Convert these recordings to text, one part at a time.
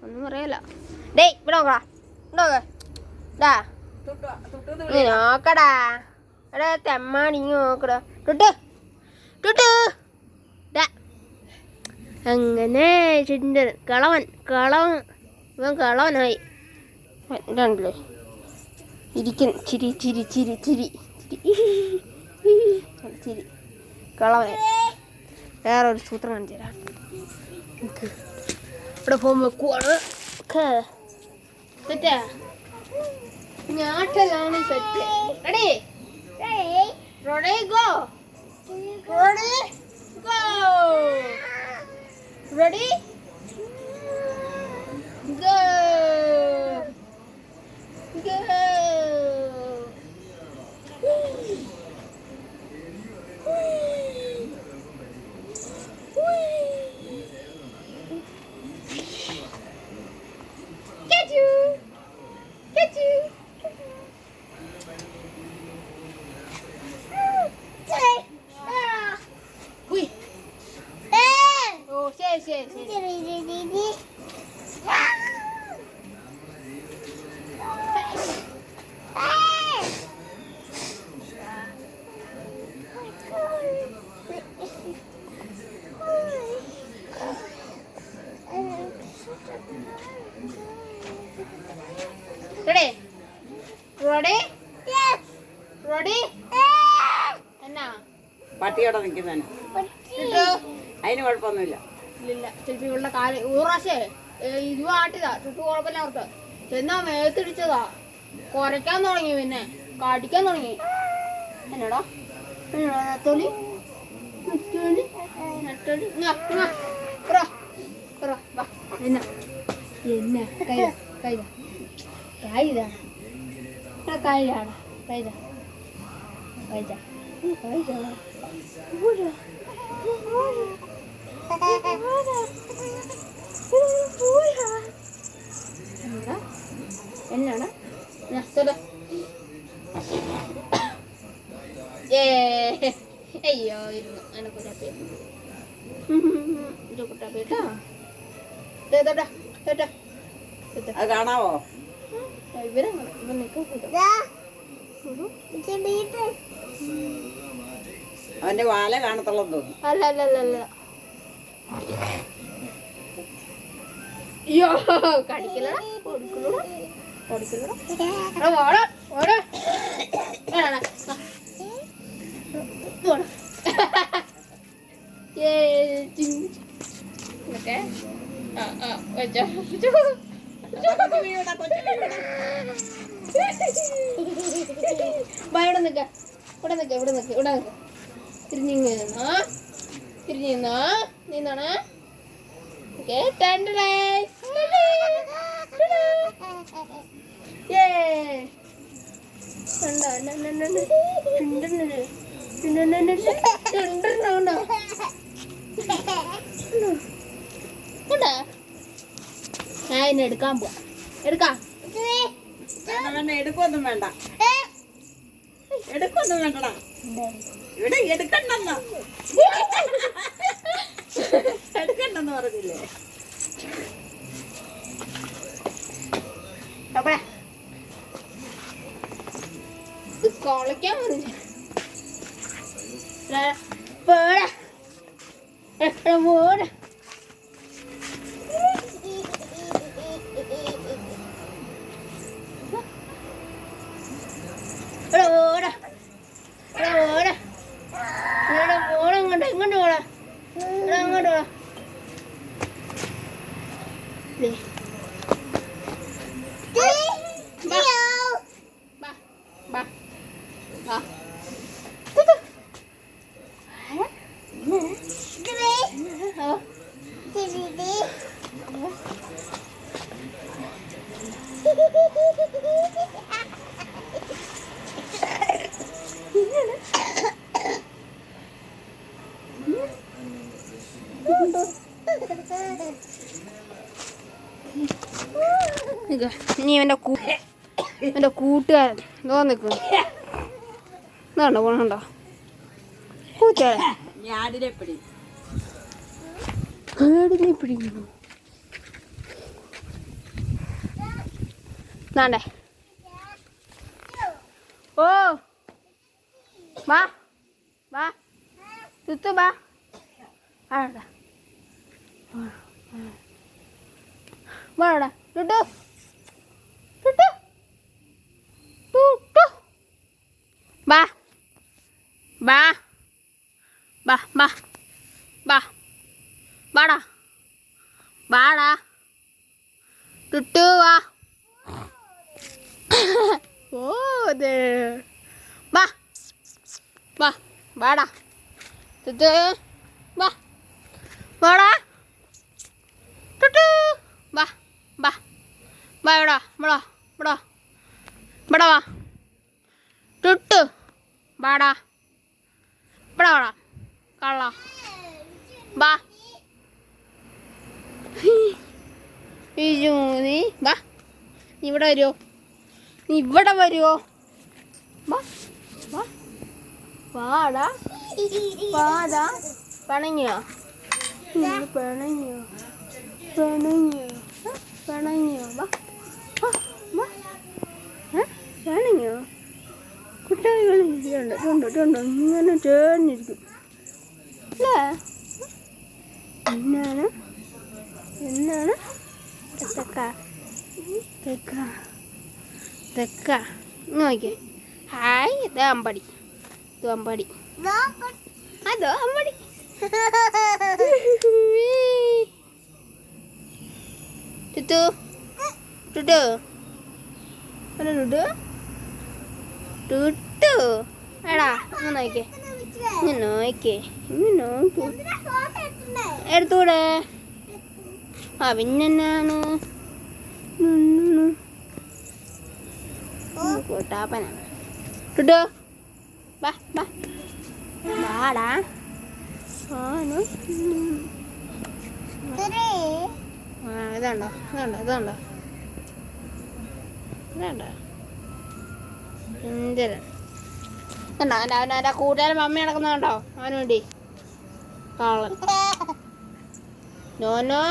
ഒന്നും പറയല്ല. ഡേയ് ഇവിടെ നോക്കടാ, ഡാ നോക്കടാ, എടാ തെമ്മാണി നോക്കടാ. ടുട്ടു ടുട്ടു ഡാ. അങ്ങനെ ചിന്തൻ കളവൻ ഇവൻ കളവനായി. ഇതാണല്ലേ ഇരിക്കുന്നു. ചിരി ചിരി ചിരി ചിരി ചിരി കളവനായി. വേറൊരു സൂത്രം കാണിച്ചു തരാം. ഇവിടെ ഫോം വെക്കുവാണ്. സെറ്റാ ഞാട്ടലാണ് set. Ready ready go ready go ready go go. Ready? Ready? Yes. Ready? എന്നാ പട്ടിയോടെ നിൽക്കുന്നതിന് അതിന് കുഴപ്പമൊന്നുമില്ല. ഇല്ല ചിലപ്പോ ഇവളുടെ കാല് ഊറാശേ ഇത് ആട്ടിയതാ. ചുട്ടു കുഴപ്പമില്ല അവർക്ക്. ചെന്നാ മേത്തിടിച്ചതാ. കുരയ്ക്കാൻ തുടങ്ങി, പിന്നെ കടിക്കാൻ തുടങ്ങി. എന്നാടാ നെത്തോലി നെത്തോലി നെത്തോലി എന്നാ എന്നാ കൈതാ കൈതാ കൈതാ കൈതാടാ കൈതാ കൈതാ കൈതാ എന്നാണ് അയ്യോ ഇരുന്നു അത് കാണാവോ? അവന്റെ വാല കാണത്തുള്ളൂ തോന്നുന്നു. അല്ല അല്ല അല്ല അല്ല അയ്യോ കടിക്കലടാ കൊടുക്കലടാ കൊടുക്കലടാ ഓട ഓട ഓക്കെ വെച്ചോ ഇവിടെ നിക്ക ഇവിടെ നിക്ക ഇവിടെ നിക്ക ഇവിടെ നിക്ക തിരിഞ്ഞു നിന്നോ നിന്നാണ്. ഓക്കെ ഞാൻ എന്നെ എടുക്കാൻ പോവാ. എടുക്കാം എടുക്കൊന്നും വേണ്ട, എടുക്കൊന്നും വേണ്ടടാ. ഇവിടെ എടുക്കണ്ടെന്നോ എടുക്കണ്ടെന്ന് പറഞ്ഞില്ലേ? കളിക്കാൻ പറഞ്ഞു ഇങ്ങോട്ട് പോടാ അങ്ങോട്ട് പോടാ. നീ എൻ്റെ കൂട്ടുകാരൻ എന്തോ നിൽക്കുന്നു. ഇതാണ്ടോ പോണുണ്ടോ കൂട്ടുകാരൻ? ആടിനെ പിടിക്കുന്നു. നാണ്ടേ ഓ വാ വാ തുത്തു വാ ആടാ വാടാ ടുട്ടു ടുട്ടു ടുട്ടു വാ വാ വാ വാ വാ വാടാ വാടാ ടുട്ടു വാ ഓ അതെ വാ വാ വാടാ ടുട്ടു വാ വാടാ ടുട്ടു വാ വാ വാ ഇവിടെ ഇവിടെ ഇവിടെ ഇവിടെ വാ ടുട്ടു വാടാ ഇവിടെ വാടാ കള്ള വാ നീ വാ നീ ഇവിടെ വരുമോ നീ ഇവിടെ വരുമോ വാ വാ വാടാ വാടാ പിണങ്ങിയോ പിണങ്ങിയോ പിണങ്ങിയോ പിണങ്ങിയോ വാ വാ വാ പിണങ്ങിയോ കുട്ടികൾ ഇങ്ങനെ ചേർന്നിരിക്കും അല്ലേ എന്നാണ് എന്നാണ് തെക്ക തെക്ക തെക്ക നോക്കിയേ ഹായ് ഇത് അമ്പടി ഇത് അമ്പടി അതോ അമ്പടി ടുട്ടു ടുട്ടു അല്ല ടുട്ടു ടുട്ടു എടാ ഇങ്ങനെ നോക്കിയേ ഇങ്ങനെ നോക്കിയേ ഇങ്ങനെ നോക്കൂ എടുത്തൂടെ ആ പിന്നെന്നാണ് കൂട്ടാപ്പനാണ് ടുട്ടു വാ വാ വാടാ ആണോ ആ ഇതുണ്ടോ ഇതുണ്ടോ ഇതുണ്ടോ ഇതുണ്ടോ എന്തിനാ കണ്ടോ അവൻ്റെ കൂട്ടുകാരൻ മമ്മി നടക്കുന്നുണ്ടോ അവന് വേണ്ടി കാളൻ നോനോ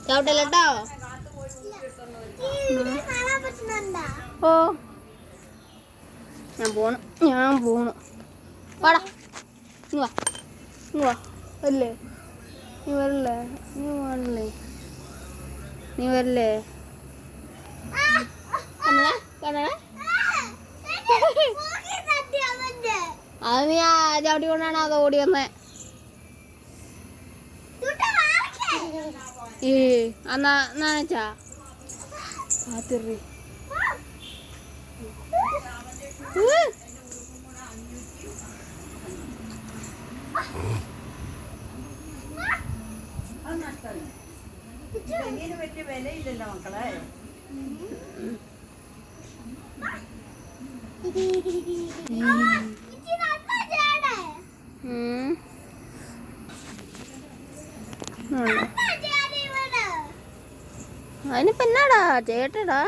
ചവിട്ടല്ലോ കേട്ടോ ഓ ഞാൻ പോണു വാടാ ഇങ്ങ് വാ ഇങ്ങ് വാ വരില്ലേ നീ വരില്ലേ നീ വരില്ലേ നീ വരില്ലേ കണ്ണട കണ്ണട അത് നീ ചവിട്ടി കൊണ്ടാണ് അത് ഓടി വന്നേ എന്നാ നനച്ചാ കാത്തിറി പറ്റിയ വിലയില്ലല്ലോ മക്കളെ അതിനിപ്പോ എന്നാടാ ചേട്ടടാ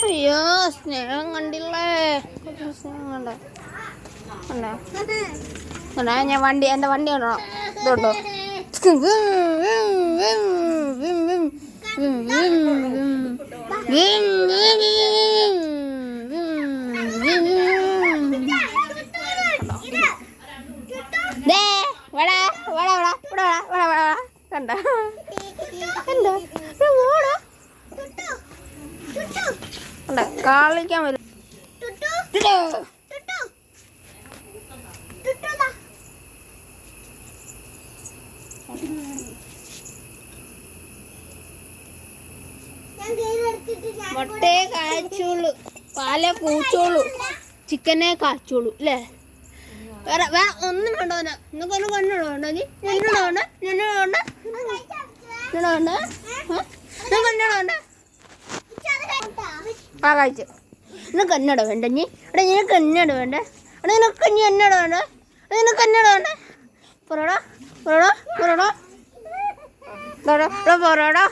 അയ്യോ സ്നേഹം കണ്ടില്ലേ സ്നേഹം കണ്ടോ കണ്ടോ കണ്ടോ ഞാൻ വണ്ടി എൻ്റെ വണ്ടി കണ്ടോ ഇതുണ്ടോ കണ്ട എന്താ ഓടാ കണ്ട കളിക്കാൻ വരും മുട്ടയെ കാച്ചോളൂ പാലെ കൂച്ചോളൂ ചിക്കനെ കാച്ചോളൂ അല്ലേ വേറെ വേറെ ഒന്നും വേണ്ടവന നിങ്ങൾക്ക് ഒന്ന് കണ്ണട വേണ്ട നീ എന്നോട് വേണ്ട എന്നോട് വേണ്ട എന്നോട് വേണ്ട നിങ്ങൾക്ക് എന്നോട് വേണ്ട ആ കഴിച്ചു നിനക്ക് എന്നോട് വേണ്ട നീ എടാ നിനക്ക് എന്നോട് വേണ്ട എടാ നിനക്ക് ഇനി എന്നോട് വേണ്ട എടാ നിനക്ക് എന്നോട് വേണ്ട പൊറോടാ പൊറോടാ പൊറോടാ പൊറോടാ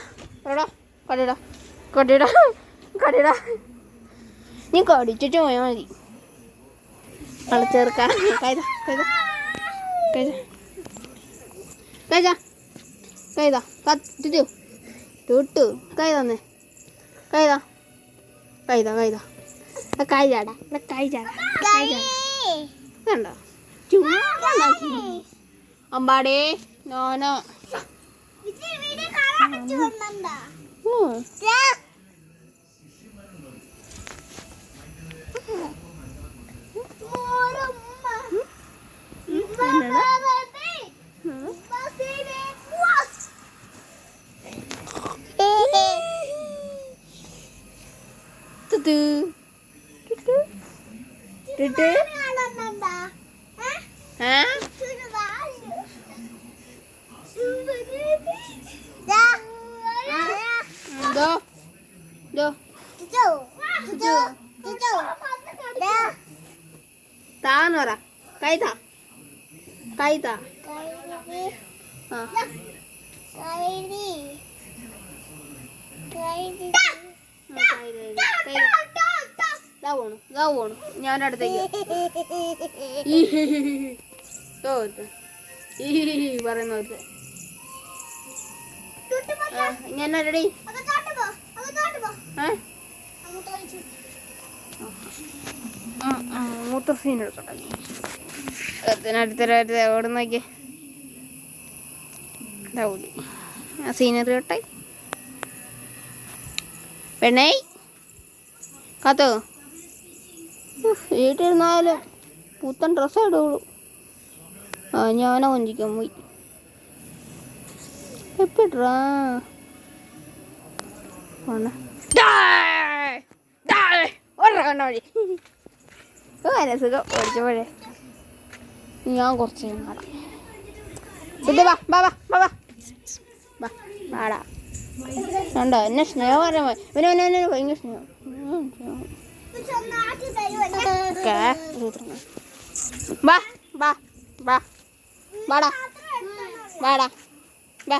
പൊറോടാ കടിടാ കടിടാ കടിടാ നീ കടിച്ചിട്ട് പോയാൽ മതി കളിച്ചേർക്കാം കൈത കൈത കൈത കഴിച്ചാ കൈതാ കത്തിച്ചു തൊട്ടു കൈ തന്നെ കൈതാ കൈതാ കൈതാ കൈ ചാടാ കൈ ചാടാ കൈ ചാടാ കണ്ടോ ചുമ്മാ അമ്പാടേ നോനോ താന്ന് പറ കൈതാ കൈതാ ആ പോണു ഞാൻ അടുത്തേക്ക് പറയുന്ന ഞാൻ റെഡി മൂത്ത സീൻ എടുക്കട്ടെ അടുത്ത ഓട് നോക്കിയേ ആ സീനറി തൊട്ടെ പെണ്ണേ കാത്തോ വീട്ടിലിരുന്നാലും പുത്തൻ ഡ്രസ്സ് ഇടുള്ളൂ ആ ഞാനാ കൊഞ്ചിക്കാൻ പോയി എപ്പിട്ടാ കണ്ണ വഴി സുഖം ഓടിച്ചപ്പോഴേ ഞാൻ കുറച്ച് നാളെ ഇത് വാ വാ വാ വാ വാ വാ വാടാ കണ്ടോ എന്നെ സ്നേഹം പറയാൻ ഇവനെ ഭയങ്കര സ്നേഹം വാ വാ വാ വാടാ വാടാ വാ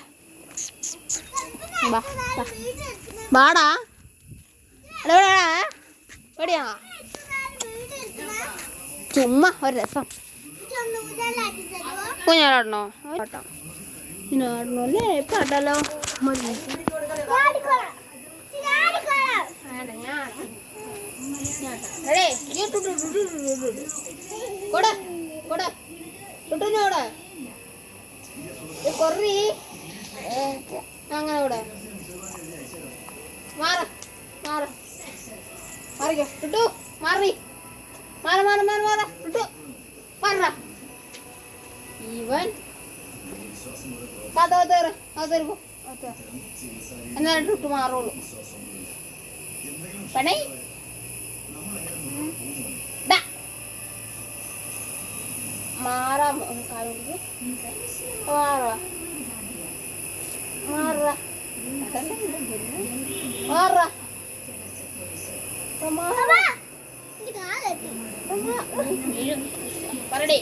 വാ വാടാ എവിടെയാ ചുമ്മാ ഒരു രസം കുഞ്ഞാടണോ ഇതിനാടണോ അല്ലേ പാട്ടാലോ മതി കൊറി അങ്ങനെ കൂടെ മാറ മാറ മാറിക്കോ ടുട്ടു മാറി മാറ മാറ മാറ മാറ ടുട്ടു മാറ ഇവൻ അതോ എന്നാലും ടുട്ടു മാറുള്ളൂ പണി മാറാ മാറ മാറ മാറ പറടേ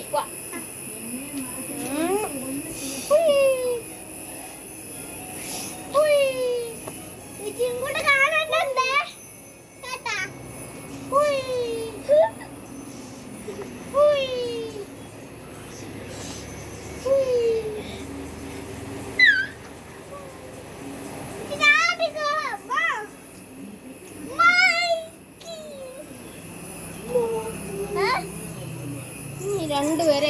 രണ്ടുപേരെ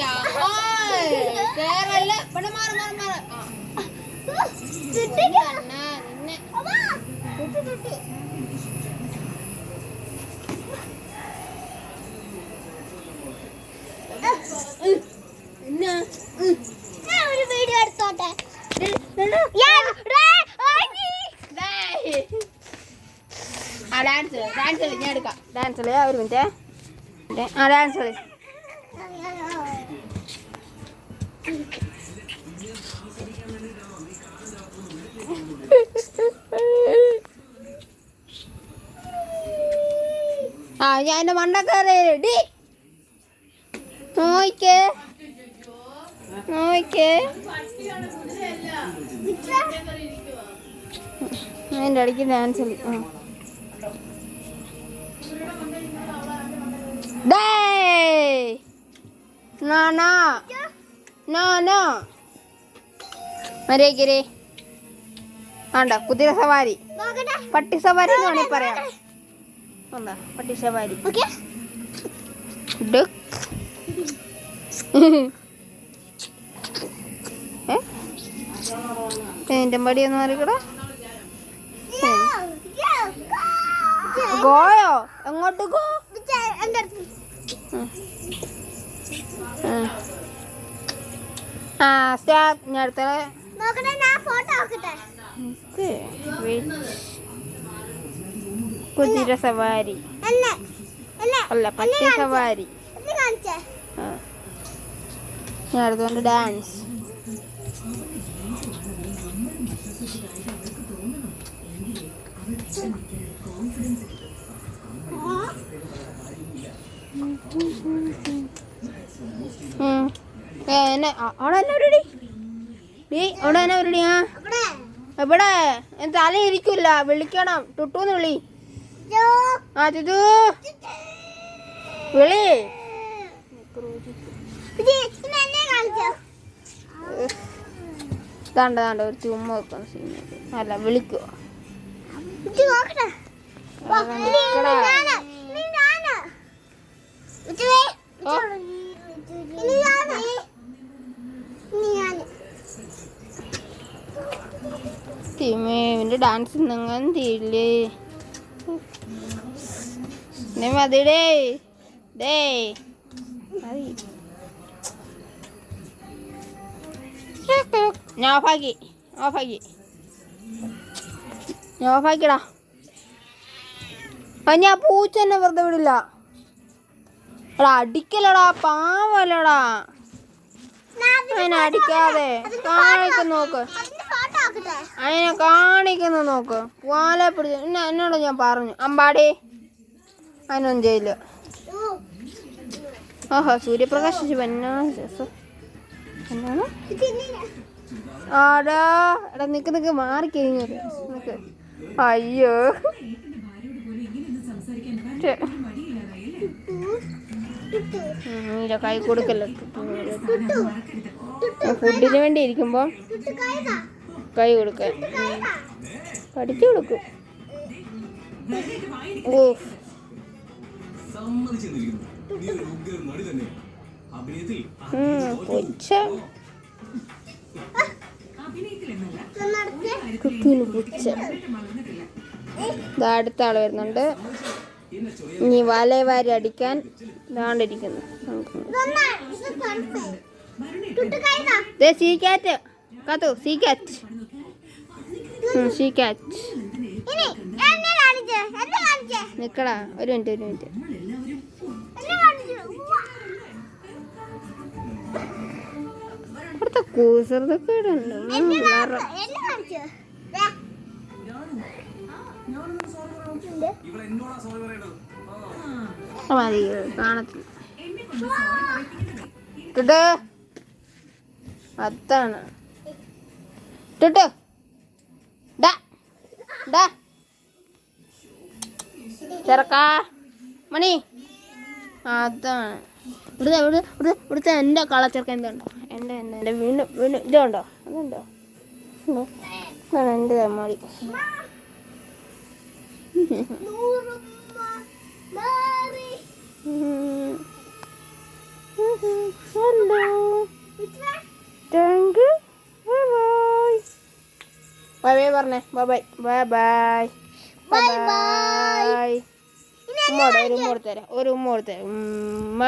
കേറല്ല ഇവിടെ മാറ മാറ മാറ നിന്നെ ഒരു വീഡിയോ എടുത്തോട്ടെ ആ ഡാൻസ് ഡാൻസ് കളി ഞാൻ എടുക്കാം ഡാൻസ് കളി ഒരു മിനിറ്റ് ആ ഡാൻസ് കളി ആ ഞാൻ എൻ്റെ മണ്ടക്കറി റെഡി നോക്കേ നോക്കേ അതിൻ്റെ ഇടയ്ക്ക് ഡാൻസ് കളി No, no. No, no. മര്യാദക്കരേ ആണ്ട കുതിര സവാരി നോക്കട്ടെ പട്ടി സവാരി എന്ന് വേണമെങ്കിൽ പറയാം എന്താ പട്ടി സവാരി ഓക്കെ എൻ്റെ മടിയൊന്നും അറിയിക്കടാ ഗോയോ എങ്ങോട്ട് ഗോ ആ സ്റ്റാർട്ട് ഞാൻ അടുത്ത നോക്കട്ടെ ഞാൻ ഫോട്ടോ നോക്കട്ടെ കുതിര സവാരി എന്നെ എന്നെ അല്ല പട്ടി സവാരി എന്നെ കാണിച്ചേ ആ ഞാൻ അടുത്തോണ്ട് ഡാൻസ് എന്നെ അവിടെ തന്നെ ഒരു അവിടെ തന്നെ ഒരു ആ അവിടെ എവിടെ തല ഇരിക്കില്ല വിളിക്കണം ടുട്ടൂന്ന് വിളി ജോ ആ തുതു വിളി എന്നെ കാണിച്ചോ താണ്ട താണ്ട ഒരു ചുമ്മ വെക്കണം സീൻ അല്ല വിളിക്കോ ഇത് നോക്കട്ടെ തിമേവിന്റെ ഡാൻസ് നിങ്ങൾ തീരില്ലേ മതി ഡേ ഡേ മതി ഞാൻ ഓഫാക്കി ഓഫാക്കി ഞാൻ ഓഫാക്കിടാ ആ ഞാൻ പൂച്ച തന്നെ വെറുതെ വിടില്ല എടാ അടിക്കലടാ പാവല്ലടാ അതിനെ അടിക്കാതെ കാണിക്കുന്നു നോക്ക് അതിനെ കാണിക്കുന്നു നോക്ക് വാലെ പിടിച്ച് എന്നോട് ഞാൻ പറഞ്ഞു അമ്പാടി അതിനൊന്നും ചെയ്യില്ല ഓഹോ സൂര്യപ്രകാശ് എന്നാണ് രസം എന്നാണ് ആടാ എടാ നിക്ക് നിക്ക് മാറി കഴിഞ്ഞത് നിക്ക് അയ്യോ നീല കൈ കൊടുക്കല്ലോ ഫുഡിന് വേണ്ടി ഇരിക്കുമ്പോ കൈ കൊടുക്കാൻ പഠിച്ചു കൊടുക്കും ഓ കൊച്ച കുക്കിന് പുച്ച അടുത്ത ആള് വരുന്നുണ്ട് ഇനി വല വാരി അടിക്കാൻ ഇതാണ്ടിരിക്കുന്നു സീ ക്യാറ്റ് കാത്തു സീ ക്യാറ്റ് സീ ക്യാറ്റ് നിക്കടാ ഒരു മിനിറ്റ് ഇവിടുത്തെ കൂസൃതക്കേടുണ്ട് മതി കാണത്തില്ല ടുട്ടു അതാണ് ടുട്ടു ഡാ ഡാ ചെറുക്കാ മണി അതാണ് ഇവിടുത്തെ എൻ്റെ കളച്ചെറുക്ക എന്തുണ്ടോ എൻ്റെ വീണ്ടും വീണ്ടും ഇതുണ്ടോ അതുണ്ടോ അതാണ് എൻ്റെ തമ്മാടി hello thank you bye bye പറഞ്ഞേ bye bye bye bye bye bye ഉമ്മ ഒരു ഉമ്മ കൊടുത്തരാം ഉമ്മ